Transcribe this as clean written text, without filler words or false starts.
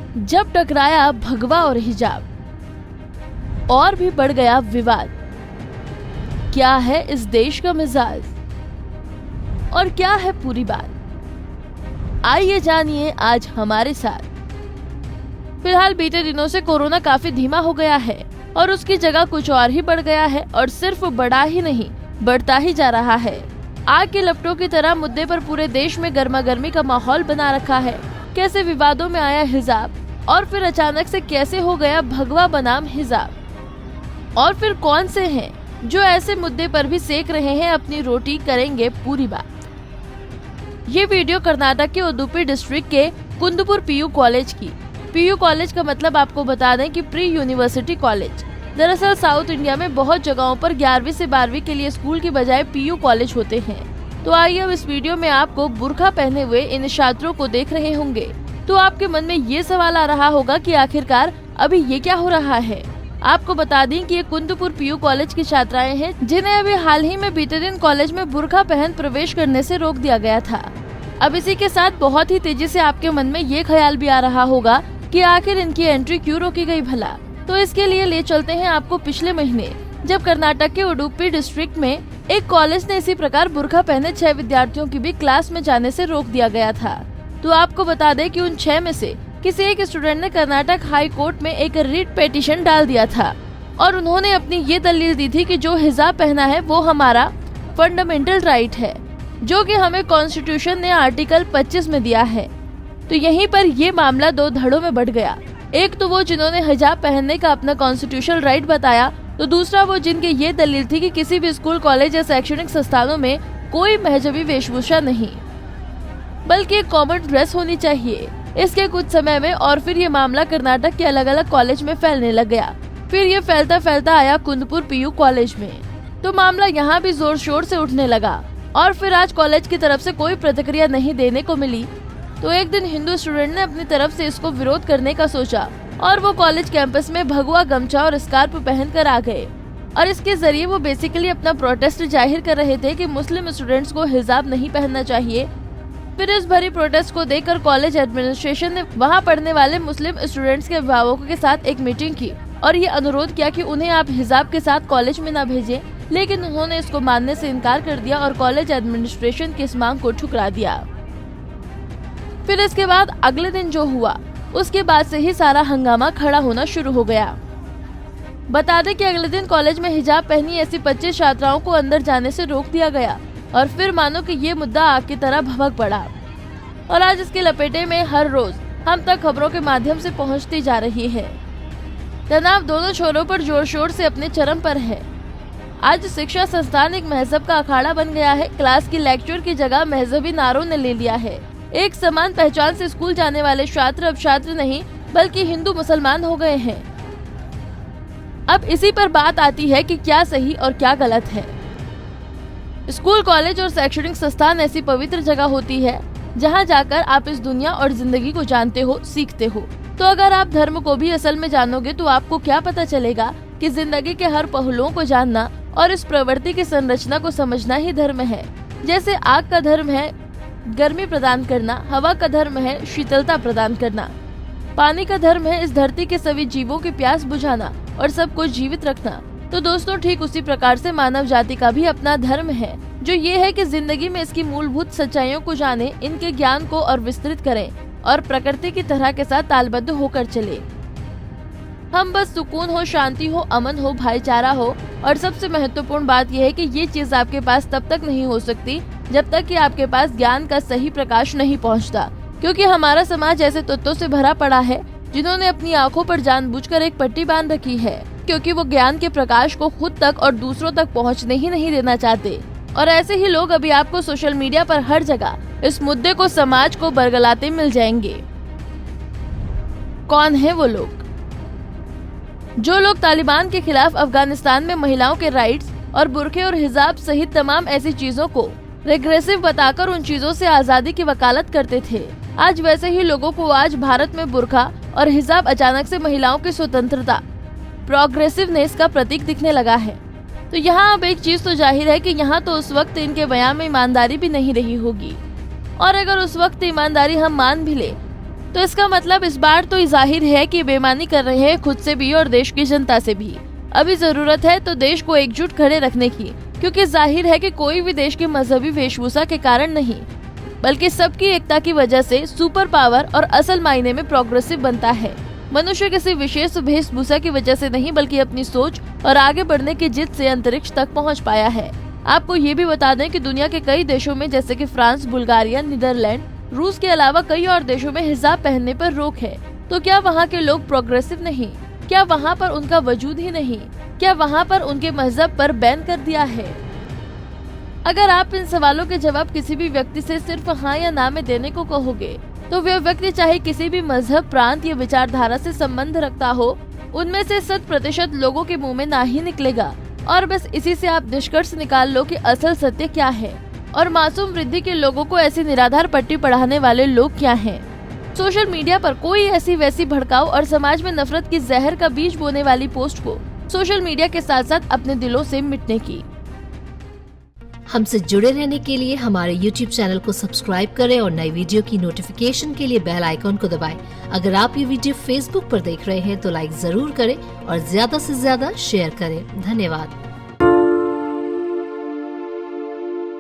जब टकराया भगवा और हिजाब और भी बढ़ गया विवाद। क्या है इस देश का मिजाज और क्या है पूरी बात, आइए जानिए आज हमारे साथ। फिलहाल बीते दिनों से कोरोना काफी धीमा हो गया है और उसकी जगह कुछ और ही बढ़ गया है और सिर्फ बढ़ा ही नहीं बढ़ता ही जा रहा है। आग के लपटों की तरह मुद्दे पर पूरे देश में गर्मा गर्मी का माहौल बना रखा है। कैसे विवादों में आया हिजाब और फिर अचानक से कैसे हो गया भगवा बनाम हिजाब, और फिर कौन से हैं जो ऐसे मुद्दे पर भी सेक रहे हैं अपनी रोटी, करेंगे पूरी बात। ये वीडियो कर्नाटक के उडुपी डिस्ट्रिक्ट के कुंदपुर पीयू कॉलेज की। पीयू कॉलेज का मतलब आपको बता दें कि प्री यूनिवर्सिटी कॉलेज। दरअसल साउथ इंडिया में बहुत जगहों पर 11वीं से 12वीं के लिए स्कूल की बजाय पीयू कॉलेज होते हैं। तो आइए अब इस वीडियो में आपको बुर्का पहने हुए इन छात्रों को देख रहे होंगे तो आपके मन में ये सवाल आ रहा होगा कि आखिरकार अभी ये क्या हो रहा है। आपको बता दें कि ये कुंदपुर पीयू कॉलेज की छात्राएं हैं जिन्हें अभी हाल ही में बीते दिन कॉलेज में बुर्का पहन प्रवेश करने से रोक दिया गया था। अब इसी के साथ बहुत ही तेजी से आपके मन में ये ख्याल भी आ रहा होगा कि आखिर इनकी एंट्री क्यों रोकी गई भला। तो इसके लिए ले चलते हैं आपको पिछले महीने, जब कर्नाटक के उडुपी डिस्ट्रिक्ट में एक कॉलेज ने इसी प्रकार बुर्का पहने 6 विद्यार्थियों की भी क्लास में जाने से रोक दिया गया था। तो आपको बता दें कि उन 6 में से किसी एक स्टूडेंट ने कर्नाटक हाई कोर्ट में एक रिट पिटीशन डाल दिया था और उन्होंने अपनी ये दलील दी थी कि जो हिजाब पहना है वो हमारा फंडामेंटल राइट है, जो कि हमें कॉन्स्टिट्यूशन ने आर्टिकल 25 में दिया है। तो यहीं पर ये मामला 2 धड़ों में बढ़ गया। एक तो वो जिन्होंने हिजाब पहनने का अपना कॉन्स्टिट्यूशनल राइट बताया, तो दूसरा वो जिनकी ये दलील थी कि किसी भी स्कूल, कॉलेज या शैक्षणिक संस्थानों में कोई मजहबी वेशभूषा नहीं बल्कि एक कॉमन ड्रेस होनी चाहिए। इसके कुछ समय में और फिर ये मामला कर्नाटक के अलग अलग कॉलेज में फैलने लग गया। फिर ये फैलता फैलता आया कुंदपुर पीयू कॉलेज में, तो मामला यहाँ भी जोर शोर से उठने लगा और फिर आज कॉलेज की तरफ से कोई प्रतिक्रिया नहीं देने को मिली। तो एक दिन हिंदू स्टूडेंट ने अपनी तरफ से इसको विरोध करने का सोचा और वो कॉलेज कैंपस में भगवा गमछा और स्कार्फ पहनकर आ गए और इसके जरिए वो बेसिकली अपना प्रोटेस्ट जाहिर कर रहे थे कि मुस्लिम स्टूडेंट्स को हिजाब नहीं पहनना चाहिए। फिर इस भरी प्रोटेस्ट को देखकर कॉलेज एडमिनिस्ट्रेशन ने वहाँ पढ़ने वाले मुस्लिम स्टूडेंट्स के अभिभावकों के साथ एक मीटिंग की और ये अनुरोध किया कि उन्हें आप हिजाब के साथ कॉलेज में न भेजें, लेकिन उन्होंने इसको मानने से इनकार कर दिया और कॉलेज एडमिनिस्ट्रेशन की इस मांग को ठुकरा दिया। फिर इसके बाद अगले दिन जो हुआ उसके बाद से ही सारा हंगामा खड़ा होना शुरू हो गया। बता दें कि अगले दिन कॉलेज में हिजाब पहनी ऐसी 25 छात्राओं को अंदर जाने से रोक दिया गया और फिर मानो कि ये मुद्दा आग की तरह भभक पड़ा और आज इसके लपेटे में हर रोज हम तक खबरों के माध्यम से पहुंचती जा रही है। तनाव दोनों छोरों पर जोर शोर से अपने चरम पर है। आज शिक्षा संस्थान एक मजहब का अखाड़ा बन गया है। क्लास की लेक्चर की जगह मजहबी नारों ने ले लिया है। एक समान पहचान से स्कूल जाने वाले छात्र अब छात्र नहीं बल्कि हिंदू मुसलमान हो गए हैं। अब इसी पर बात आती है कि क्या सही और क्या गलत है। स्कूल, कॉलेज और शैक्षणिक संस्थान ऐसी पवित्र जगह होती है जहां जाकर आप इस दुनिया और जिंदगी को जानते हो, सीखते हो। तो अगर आप धर्म को भी असल में जानोगे तो आपको क्या पता चलेगा कि जिंदगी के हर पहलुओं को जानना और इस प्रवृत्ति की संरचना को समझना ही धर्म है। जैसे आग का धर्म है गर्मी प्रदान करना, हवा का धर्म है शीतलता प्रदान करना, पानी का धर्म है इस धरती के सभी जीवों की प्यास बुझाना और सब कुछ जीवित रखना। तो दोस्तों, ठीक उसी प्रकार से मानव जाति का भी अपना धर्म है, जो ये है कि जिंदगी में इसकी मूलभूत सच्चाइयों को जाने, इनके ज्ञान को और विस्तृत करें और प्रकृति की तरह के साथ तालबद्ध होकर चले। हम बस सुकून हो, शांति हो, अमन हो, भाईचारा हो और सबसे महत्वपूर्ण बात यह है कि ये चीज आपके पास तब तक नहीं हो सकती जब तक कि आपके पास ज्ञान का सही प्रकाश नहीं पहुंचता, क्योंकि हमारा समाज ऐसे तत्वों से भरा पड़ा है जिन्होंने अपनी आंखों पर जानबूझकर एक पट्टी बांध रखी है, क्योंकि वो ज्ञान के प्रकाश को खुद तक और दूसरों तक पहुंचने ही नहीं देना चाहते। और ऐसे ही लोग अभी आपको सोशल मीडिया पर हर जगह इस मुद्दे को, समाज को बरगलाते मिल जाएंगे। कौन है वो लोग? जो लोग तालिबान के खिलाफ अफगानिस्तान में महिलाओं के राइट्स और बुर्के और हिजाब सहित तमाम ऐसी चीजों को रेग्रेसिव बताकर उन चीजों से आजादी की वकालत करते थे, आज वैसे ही लोगों को आज भारत में बुर्का और हिजाब अचानक से महिलाओं की स्वतंत्रता, प्रोग्रेसिवनेस का प्रतीक दिखने लगा है। तो यहाँ अब एक चीज तो जाहिर है कि यहाँ तो उस वक्त इनके बयान में ईमानदारी भी नहीं रही होगी, और अगर उस वक्त ईमानदारी हम मान भी ले तो इसका मतलब इस बार तो जाहिर है कि बेईमानी कर रहे हैं खुद से भी और देश की जनता से भी। अभी जरूरत है तो देश को एकजुट खड़े रखने की, क्योंकि जाहिर है कि कोई भी देश की मजहबी वेशभूषा के कारण नहीं, बल्कि सबकी एकता की वजह से सुपर पावर और असल मायने में प्रोग्रेसिव बनता है। मनुष्य किसी विशेष वेशभूषा की वजह से नहीं, बल्कि अपनी सोच और आगे बढ़ने की जिद से अंतरिक्ष तक पहुंच पाया है। आपको ये भी बता दें कि दुनिया के कई देशों में जैसे कि फ्रांस, बुल्गारिया, नीदरलैंड, रूस के अलावा कई और देशों में हिजाब पहनने पर रोक है। तो क्या वहाँ के लोग प्रोग्रेसिव नहीं? क्या वहाँ पर उनका वजूद ही नहीं? क्या वहाँ पर उनके मजहब पर बैन कर दिया है? अगर आप इन सवालों के जवाब किसी भी व्यक्ति से सिर्फ हाँ या ना में देने को कहोगे, तो वह व्यक्ति चाहे किसी भी मजहब, प्रांत या विचारधारा से संबंध रखता हो, उनमें से 100% लोगों के मुंह में ना ही निकलेगा। और बस इसी से आप निष्कर्ष निकाल लो कि असल सत्य क्या है और मासूम वृद्धि के लोगों को ऐसी निराधार पट्टी पढ़ाने वाले लोग क्या हैं। सोशल मीडिया पर कोई ऐसी वैसी भड़काऊ और समाज में नफरत की जहर का बीज बोने वाली पोस्ट को सोशल मीडिया के साथ साथ अपने दिलों से मिटने की। हमसे जुड़े रहने के लिए हमारे YouTube चैनल को सब्सक्राइब करें और नई वीडियो की नोटिफिकेशन के लिए बेल आइकॉन को दबाएं। अगर आप ये वीडियो Facebook पर देख रहे हैं तो लाइक जरूर करें और ज्यादा से ज्यादा शेयर करें। धन्यवाद।